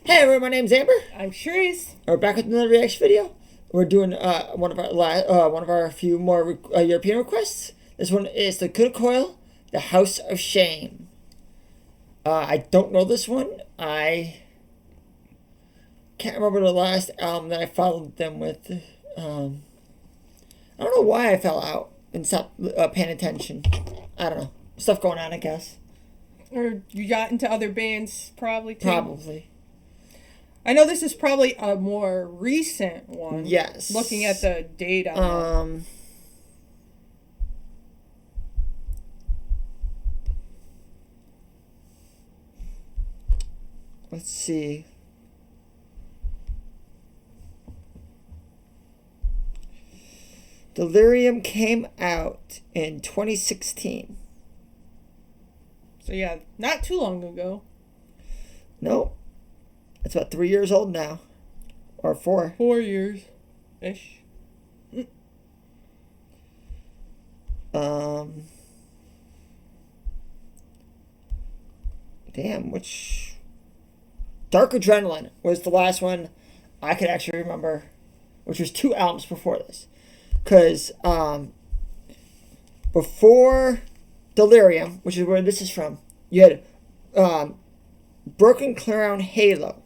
Hey everyone, my name's Amber. I'm Charisse. We're back with another reaction video. We're doing one of our few more European requests. This one is the Coil, the House of Shame. I don't know this one. I can't remember the last album that I followed them with. I don't know why I fell out and stopped paying attention. I don't know. Stuff going on, I guess. Or you got into other bands, probably, too. Probably. I know this is probably a more recent one. Yes. Looking at the date on it. Let's see. Delirium came out in 2016. So yeah, not too long ago. Nope. It's about 3 years old now. Or 4. 4 years-ish. Damn, which... Dark Adrenaline was the last one I could actually remember, which was 2 albums before this. Because, before Delirium, which is where this is from, you had, Broken Crown Halo.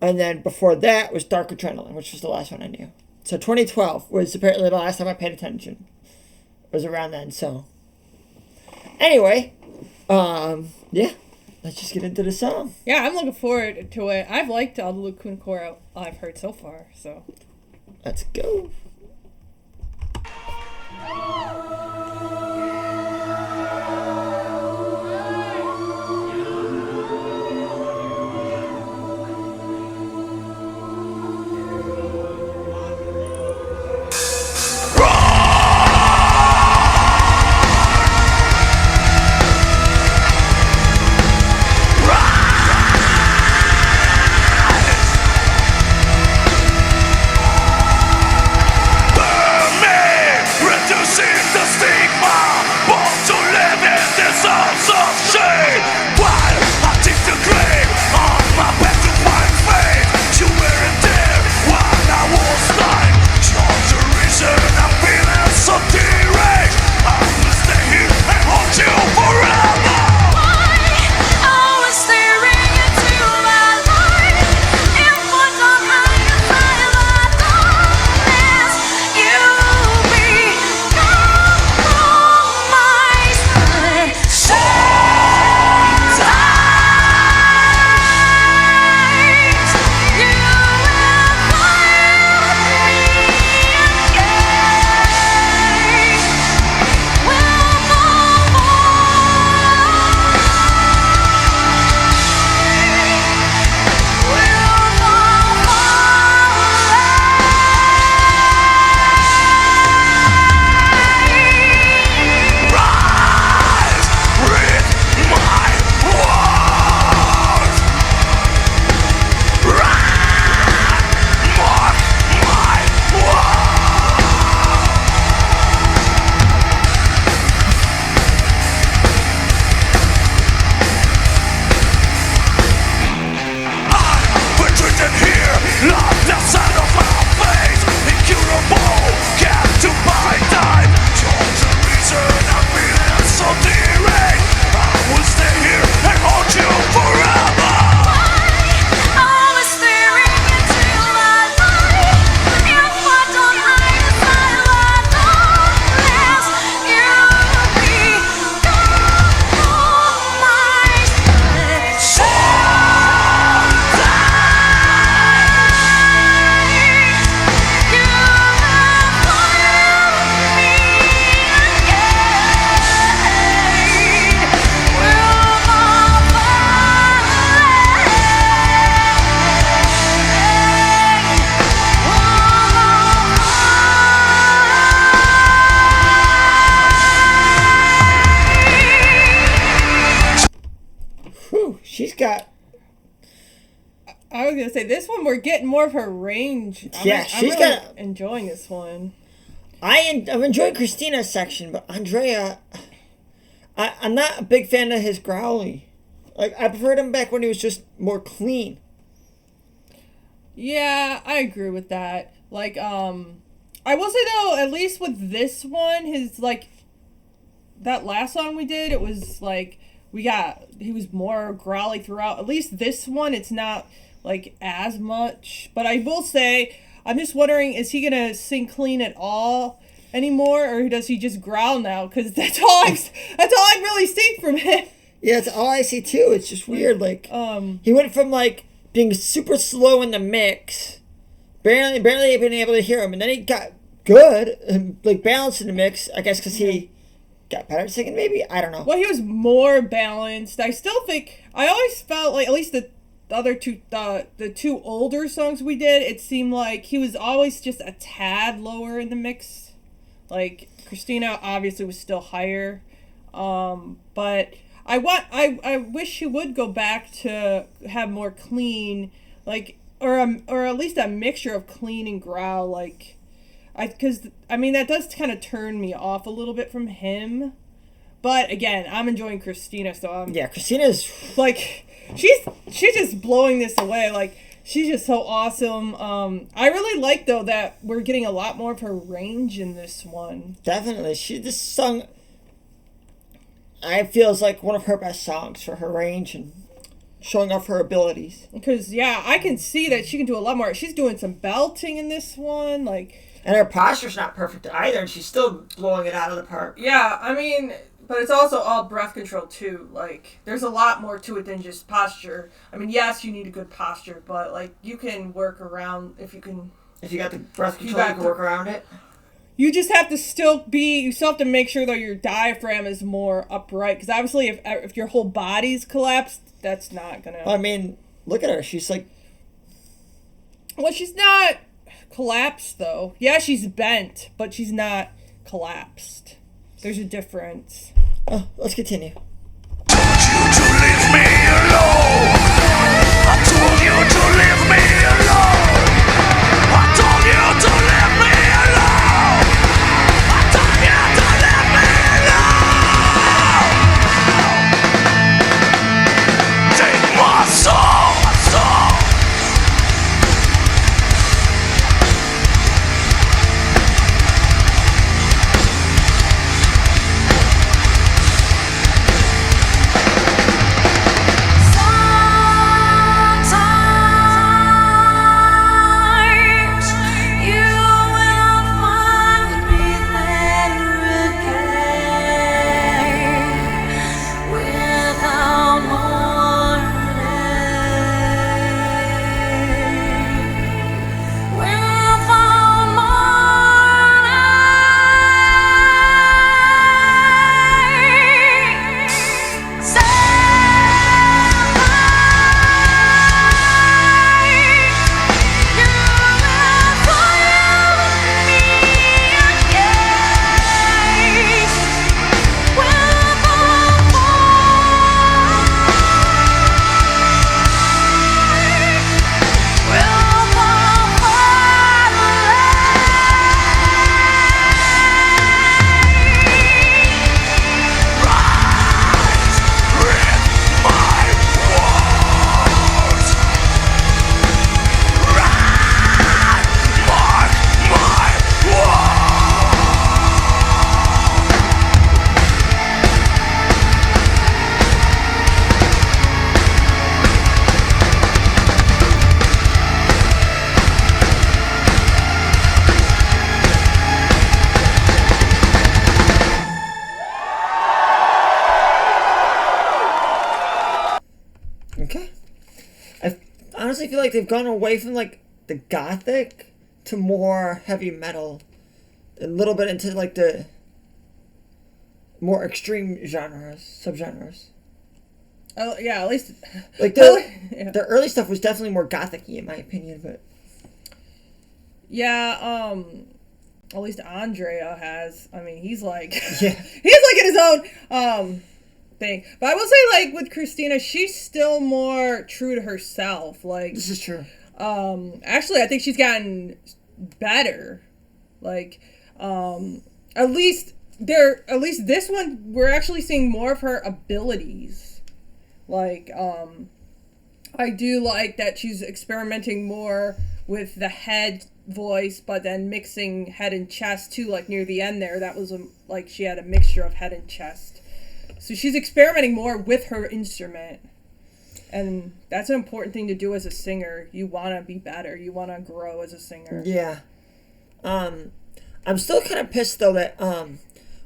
And then before that was Dark Adrenaline, which was the last one I knew. So 2012 was apparently the last time I paid attention. It was around then, so. Anyway, yeah, let's just get into the song. Yeah, I'm looking forward to it. I've liked all the Lacuna Coil I've heard so far, so. Let's go. She's got. I was gonna say this one. We're getting more of her range. I'm really got. Enjoying this one. I'm enjoying Christina's section, but Andrea, I'm not a big fan of his growly. Like, I preferred him back when he was just more clean. Yeah, I agree with that. Like, I will say though, at least with this one, his like that last song we did, it was like he was more growly throughout. At least this one, it's not like as much. But I will say, I'm just wondering, is he gonna sing clean at all anymore, or does he just growl now? Because that's all I've really seen from him. Yeah, it's all I see too. It's just weird. Like, he went from like being super slow in the mix, barely been able to hear him, and then he got good and like balanced in the mix. I guess because he got better at singing. Maybe, I don't know. Well, he was more balanced. I still think I always felt like, at least the other two, the two older songs we did, it seemed like he was always just a tad lower in the mix. Like Christina obviously was still higher, but I wish he would go back to have more clean, like, or at least a mixture of clean and growl, like, because I mean that does kind of turn me off a little bit from him. But again, I'm enjoying Christina, so Christina's like, she's just blowing this away. Like, she's just so awesome. I really like though that we're getting a lot more of her range in this one. Definitely, this song, I feel, is like one of her best songs for her range and showing off her abilities. Because I can see that she can do a lot more. She's doing some belting in this one, like, and her posture's not perfect either, and she's still blowing it out of the park. Yeah, I mean, but it's also all breath control too. Like, there's a lot more to it than just posture. I mean, yes, you need a good posture, but like, you can work around if you got the breath control, you can work around it. You just have to you still have to make sure though your diaphragm is more upright, because obviously if your whole body's collapsed, that's not gonna. I mean, look at her. She's like. Well, she's not collapsed though. Yeah, she's bent, but she's not collapsed. There's a difference. Oh, let's continue. I told you to leave me alone. I told you to leave me alone. I told you to leave me alone. I told you to leave me alone. Take my soul, my soul. Honestly feel like they've gone away from like the gothic to more heavy metal, a little bit into like the more extreme subgenres. Oh yeah, at least like the early stuff was definitely more gothic-y in my opinion, but yeah, at least Andrea has. I mean, he's like he's like in his own thing. But I will say, like, with Christina, she's still more true to herself. Like, this is true. Actually, I think she's gotten better. Like, at least this one, we're actually seeing more of her abilities. Like, I do like that she's experimenting more with the head voice, but then mixing head and chest too. Like near the end there, that was like she had a mixture of head and chest. So she's experimenting more with her instrument. And that's an important thing to do as a singer. You want to be better. You want to grow as a singer. Yeah. I'm still kind of pissed, though, that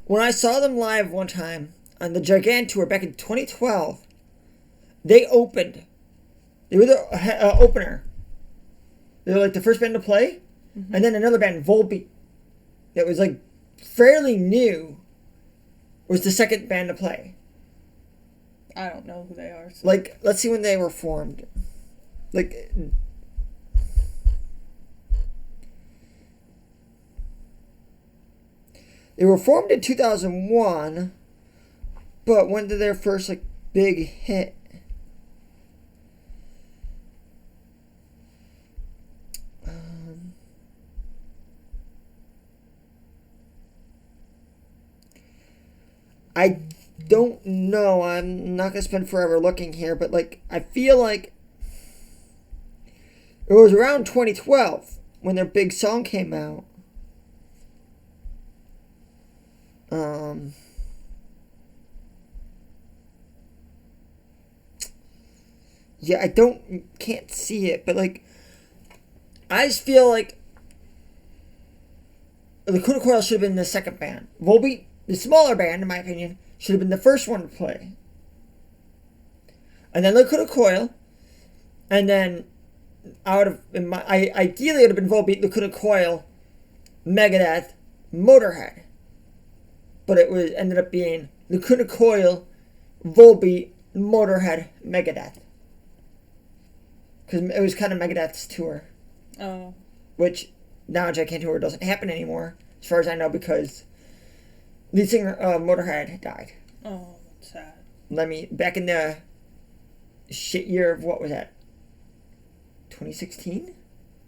when I saw them live one time on the Gigant Tour back in 2012, they opened. They were the opener. They were, like, the first band to play. Mm-hmm. And then another band, Volbeat, that was, like, fairly new, was the second band to play. I don't know who they are. So. Like, let's see when they were formed. Like, they were formed in 2001, but when did their first, like, big hit? I don't know. I'm not going to spend forever looking here, but, like, I feel like it was around 2012 when their big song came out. Yeah, can't see it, but, like, I just feel like Lacuna Coil should have been the second band. Volbeat, the smaller band, in my opinion, should have been the first one to play. And then Lacuna Coil. And then ideally it would have been Volbeat, Lacuna Coil, Megadeth, Motorhead. But it ended up being Lacuna Coil, Volbeat, Motorhead, Megadeth. Because it was kind of Megadeth's tour. Oh. Which now Gigant Tour doesn't happen anymore, as far as I know, because lead singer Motorhead died. Oh, sad. Back in the shit year of, what was that? 2016?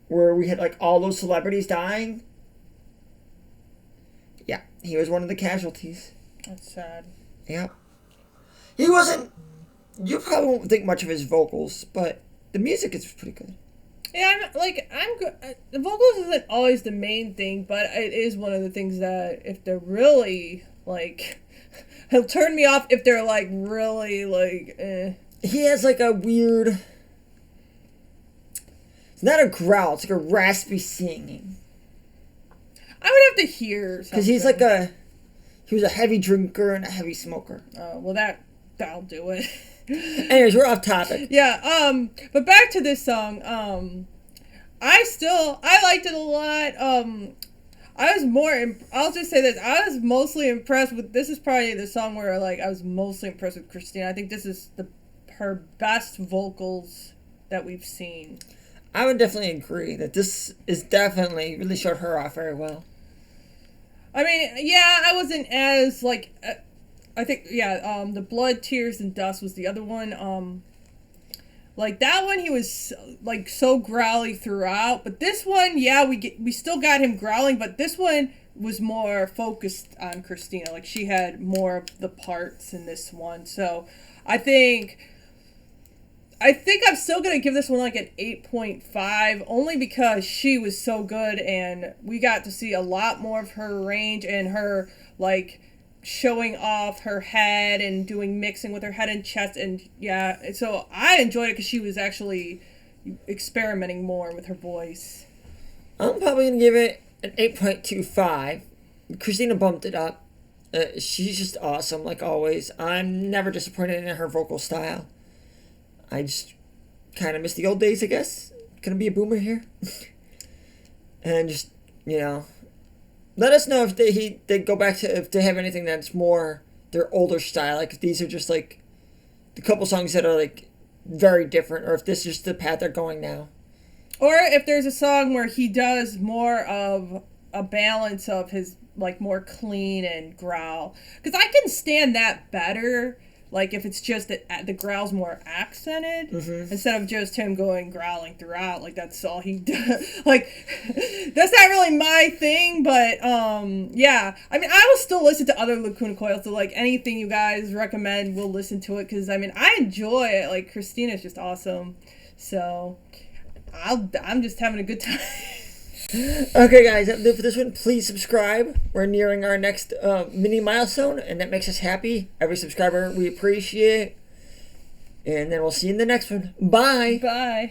Where we had, like, all those celebrities dying. Yeah, he was one of the casualties. That's sad. Yeah. He wasn't... You probably won't think much of his vocals, but the music is pretty good. Yeah, I'm good. The vocals isn't always the main thing, but it is one of the things that if they're really, like, he'll turn me off if they're, like, really, like, eh. He has, like, a weird... It's not a growl, it's like a raspy singing. I would have to hear something. Because he was a heavy drinker and a heavy smoker. Oh, well, that'll do it. Anyways, we're off topic. Yeah, but back to this song. I liked it a lot. I'll just say this. I was mostly impressed with, this is probably the song where, like, I was mostly impressed with Christina. I think this is her best vocals that we've seen. I would definitely agree that this is definitely really showed her off very well. I mean, yeah, I wasn't as, like, I think, yeah, the Blood, Tears, and Dust was the other one. Like, that one, he was, like, so growly throughout. But this one, yeah, we still got him growling, but this one was more focused on Christina. Like, she had more of the parts in this one. So, I think I'm still going to give this one, like, an 8.5, only because she was so good, and we got to see a lot more of her range and her, like, showing off her head and doing mixing with her head and chest, and yeah, so I enjoyed it because she was actually experimenting more with her voice. I'm probably going to give it an 8.25. Christina bumped it up. She's just awesome, like always. I'm never disappointed in her vocal style. I just kind of miss the old days, I guess. Gonna be a boomer here. And just, let us know if they go back to, if they have anything that's more their older style. Like, if these are just, like, the couple songs that are, like, very different, or if this is just the path they're going now. Or if there's a song where he does more of a balance of his, like, more clean and growl. Because I can stand that better Like if it's just that the growl's more accented instead of just him growling throughout. Like that's all he does. Like that's not really my thing, but yeah. I mean, I will still listen to other Lacuna Coil. So like anything you guys recommend, we'll listen to it because I mean I enjoy it. Like Christina's just awesome. So I'm just having a good time. Okay, guys, that'll do it for this one. Please subscribe. We're nearing our next mini milestone, and that makes us happy. Every subscriber we appreciate. And then we'll see you in the next one. Bye. Bye.